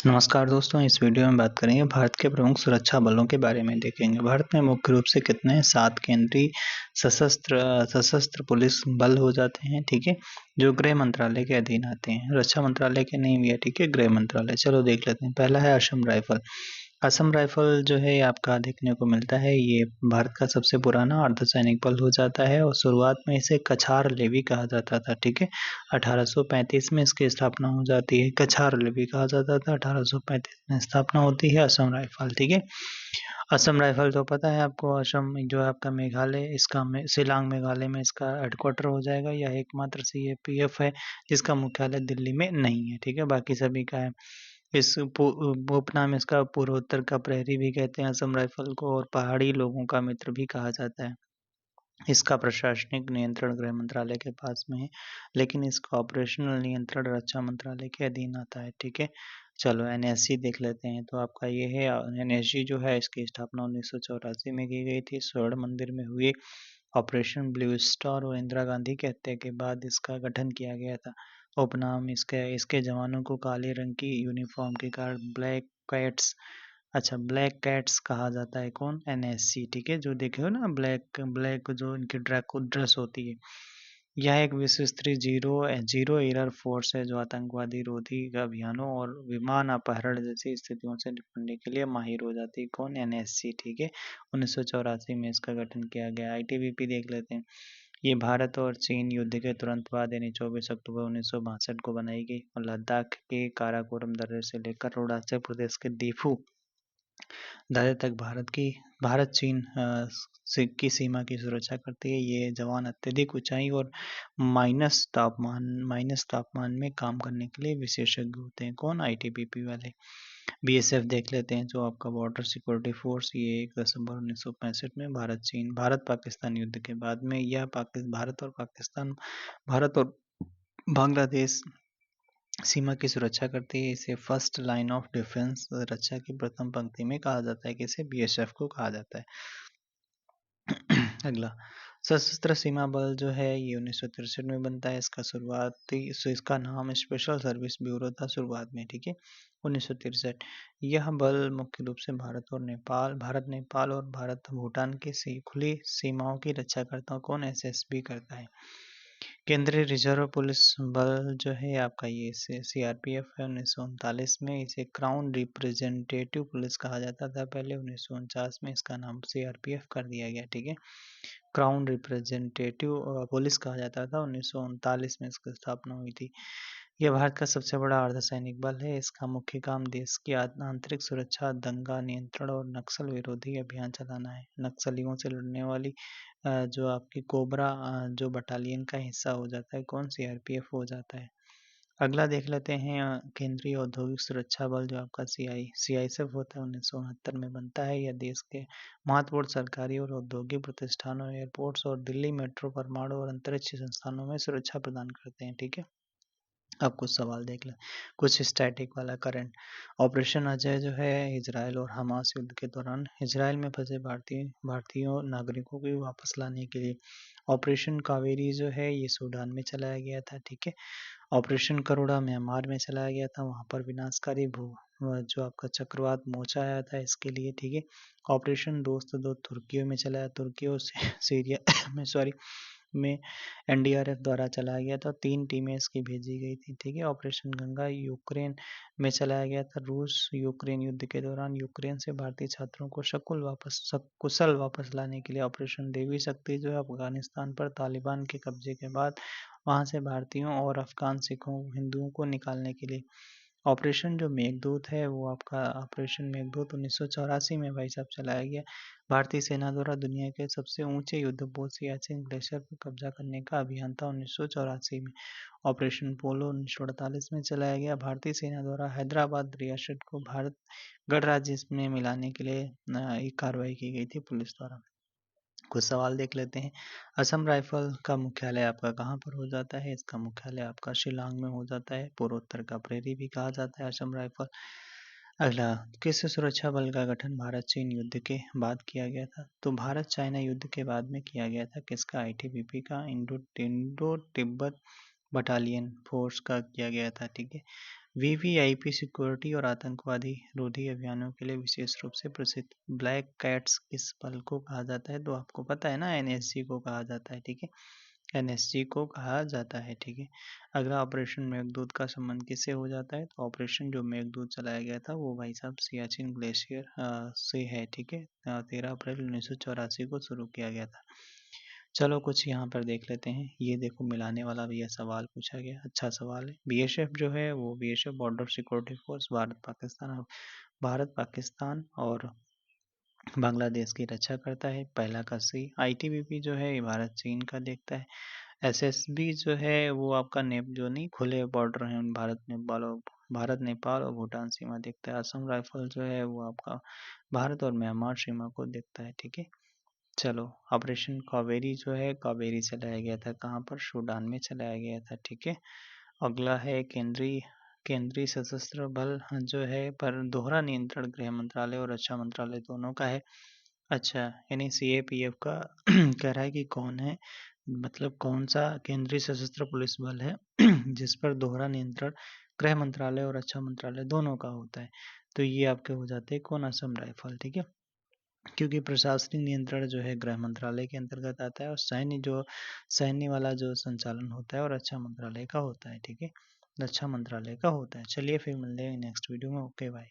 नमस्कार दोस्तों, इस वीडियो में बात करेंगे भारत के प्रमुख सुरक्षा बलों के बारे में देखेंगे। भारत में मुख्य रूप से कितने 7 केंद्रीय सशस्त्र पुलिस बल हो जाते हैं, ठीक है, जो गृह मंत्रालय के अधीन आते हैं। रक्षा मंत्रालय के नहीं भी है, ठीक है, गृह मंत्रालय। चलो देख लेते हैं। पहला है असम राइफल। असम राइफल जो है आपका देखने को मिलता है, ये भारत का सबसे पुराना अर्धसैनिक बल हो जाता है और शुरुआत में इसे कछार लेवी कहा जाता था, ठीक है। 1835 में इसकी स्थापना हो जाती है। कछार लिपि कहा जाता था। 1835 में स्थापना होती है असम राइफल, ठीक है। असम राइफल तो पता है आपको, असम जो है आपका मेघालय, इसका शिलांग मेघालय में इसका हेडक्वार्टर हो जाएगा। यह एकमात्र सीएपीएफ है जिसका मुख्यालय दिल्ली में नहीं है, ठीक है, बाकी सभी का है। इस उपनाम इसका पूर्वोत्तर का प्रहरी भी कहते हैं असम राइफल को, और पहाड़ी लोगों का मित्र भी कहा जाता है। इसका प्रशासनिक नियंत्रण गृह मंत्रालय के पास में है, लेकिन इसका ऑपरेशनल नियंत्रण रक्षा मंत्रालय के अधीन आता है, ठीक है। चलो एनएसजी देख लेते हैं। तो आपका ये है एनएसजी जो है, इसकी स्थापना 1984 में की गई थी। स्वर्ण मंदिर में हुई ऑपरेशन ब्लू स्टार और इंदिरा गांधी की हत्या के बाद इसका गठन किया गया था। उपनाम इसके इसके जवानों को काले रंग की यूनिफॉर्म के कारण ब्लैक कैट्स, अच्छा ब्लैक कैट्स कहा जाता है। कौन? एनएससी, ठीक है। जो देखे हो ना, ब्लैक ब्लैक जो इनकी ड्रेस होती है। यह एक विशिष्ट जीरो जीरो एरर फोर्स है जो आतंकवादी रोधी अभियानों और विमान अपहरण जैसी स्थितियों से निपटने के लिए माहिर हो जाती है। कौन? एनएससी, ठीक है। 1984 में इसका गठन किया गया। आईटीबीपी देख लेते हैं। ये भारत और चीन युद्ध के तुरंत बाद यानी 24 अक्टूबर 1962 को बनाई गई और लद्दाख के काराकोरम दर्रे से लेकर अरुणाचल प्रदेश के दीफू दर्रे तक भारत चीन की सीमा की सुरक्षा करती है। ये जवान अत्यधिक ऊंचाई और माइनस तापमान में काम करने के लिए विशेषज्ञ होते हैं। कौन? आईटीबीपी वाले। बीएसएफ देख लेते हैं, जो आपका बॉर्डर सिक्योरिटी फोर्स। ये 1 दिसंबर 1965 में भारत पाकिस्तान युद्ध के बाद में यह भारत और बांग्लादेश सीमा की सुरक्षा करती है। इसे फर्स्ट लाइन ऑफ डिफेंस, रक्षा की प्रथम पंक्ति में कहा जाता है। किसे? बीएसएफ को कहा जाता है। अगला सशस्त्र सीमा बल जो है, ये 1963 में बनता है। इसका नाम स्पेशल सर्विस ब्यूरो था शुरुआत में, ठीक है, 1963। यह बल मुख्य रूप से भारत नेपाल और भारत भूटान की खुली सीमाओं की रक्षा करता है। कौन? एसएसबी करता है। केंद्रीय रिजर्व पुलिस बल जो है आपका, ये सीआरपीएफ है। 1939 में इसे क्राउन रिप्रेजेंटेटिव पुलिस कहा जाता था पहले। 1949 में इसका नाम सीआरपीएफ कर दिया गया, ठीक है। क्राउन रिप्रेजेंटेटिव पुलिस कहा जाता था। 1939 में इसकी स्थापना हुई थी। यह भारत का सबसे बड़ा अर्धसैनिक बल है। इसका मुख्य काम देश की आंतरिक सुरक्षा, दंगा नियंत्रण और नक्सल विरोधी अभियान चलाना है। नक्सलियों से लड़ने वाली जो आपकी कोबरा जो बटालियन का हिस्सा हो जाता है। कौन? सीआरपीएफ हो जाता है। अगला देख लेते हैं केंद्रीय औद्योगिक सुरक्षा बल, जो आपका सीआईएसएफ होता है। 1969 में बनता है। यह देश के महत्वपूर्ण सरकारी और औद्योगिक प्रतिष्ठानों, एयरपोर्ट्स और दिल्ली मेट्रो, परमाणु और अंतरिक्ष संस्थानों में सुरक्षा प्रदान करते हैं, ठीक है। अब कुछ सवाल देख लें, कुछ स्टैटिक वाला करंट। ऑपरेशन अजय जो है, इजराइल और हमास युद्ध के दौरान इजराइल में फंसे भारतीयों नागरिकों को वापस लाने के लिए। ऑपरेशन कावेरी जो है, ये सूडान में चलाया गया था, ठीक है। ऑपरेशन करुणा म्यांमार में चलाया गया था, वहां पर विनाशकारी जो आपका चक्रवात मोचा आया था इसके लिए, ठीक है। ऑपरेशन दोस्त दो तुर्कियों में चलाया, तुर्की और सीरिया में में एनडीआरएफ द्वारा चलाया गया था। 3 टीमें इसकी भेजी गई थी, ठीक है। ऑपरेशन गंगा यूक्रेन में चलाया गया था। रूस यूक्रेन युद्ध के दौरान यूक्रेन से भारतीय छात्रों को सकुशल वापस लाने के लिए। ऑपरेशन देवी शक्ति जो है, अफगानिस्तान पर तालिबान के कब्जे के बाद वहां से भारतीयों और अफगान सिखों हिंदुओं को निकालने के लिए। ऑपरेशन जो मेघदूत है, वो आपका ऑपरेशन मेघदूत 1984 में भाई साहब चलाया गया। भारतीय सेना द्वारा दुनिया के सबसे ऊंचे युद्धपोत सियाचिन ग्लेशियर पर कब्जा करने का अभियान था 1984 में। ऑपरेशन पोलो 1948 में चलाया गया। भारतीय सेना द्वारा हैदराबाद रियासत को भारत गणराज्य में मिलाने के लिए एक कार्रवाई की गई थी पुलिस द्वारा। कुछ सवाल देख लेते हैं। असम राइफल का मुख्यालय आपका कहाँ पर हो जाता है? इसका मुख्यालय आपका शिलांग में हो जाता है। पूर्वोत्तर का प्रहरी भी कहा जाता है असम राइफल। अगला, किस सुरक्षा बल का गठन भारत चीन युद्ध के बाद किया गया था? तो भारत चाइना युद्ध के बाद में किया गया था। किसका? आईटीबीपी का, इंडो तिब्बत बटालियन फोर्स का किया गया था, ठीक है। वीवीआईपी सिक्योरिटी और आतंकवादी रोधी अभियानों के लिए विशेष रूप से प्रसिद्ध। ब्लैक कैट्स किस बल को कहा जाता है? तो आपको पता है ना, एनएसजी को कहा जाता है, ठीक है, एनएसजी को कहा जाता है, ठीक है। अगला, ऑपरेशन मेघदूत का संबंध किससे हो जाता है? तो ऑपरेशन जो मेघदूत चलाया गया था वो भाई साहब सियाचिन ग्लेशियर से है, ठीक है। 13 अप्रैल 1984 को शुरू किया गया था। चलो कुछ यहाँ पर देख लेते हैं। ये देखो, मिलाने वाला भी यह सवाल पूछा गया, अच्छा सवाल है। बीएसएफ जो है वो BSF border security force Bharat Pakistan और बांग्लादेश की रक्षा करता है। पहला का सी। आईटीबीपी जो है ये भारत चीन का देखता है। एसएसबी जो है वो आपका जो नहीं खुले बॉर्डर हैं भारत नेपाल और भूटान सीमा देखता है। असम राइफल जो है वो आपका भारत और म्यांमार सीमा को देखता है, ठीक है। चलो, ऑपरेशन कावेरी जो है कावेरी चलाया गया था, कहाँ पर? सूडान में चलाया गया था, ठीक है। अगला है केंद्रीय केंद्रीय सशस्त्र बल जो है पर दोहरा नियंत्रण गृह मंत्रालय और रक्षा मंत्रालय दोनों का है। अच्छा, यानी सीएपीएफ का कह रहा है कि कौन है, मतलब कौन सा केंद्रीय सशस्त्र पुलिस बल है जिस पर दोहरा नियंत्रण गृह मंत्रालय और रक्षा मंत्रालय दोनों का होता है। तो ये आपके हो जाते हैं कौन? असम राइफल, ठीक है। क्योंकि प्रशासनिक नियंत्रण जो है गृह मंत्रालय के अंतर्गत आता है और सैन्य वाला जो संचालन होता है और रक्षा मंत्रालय का होता है, ठीक है, रक्षा मंत्रालय का होता है। चलिए फिर मिलते हैं नेक्स्ट वीडियो में। Okay bye.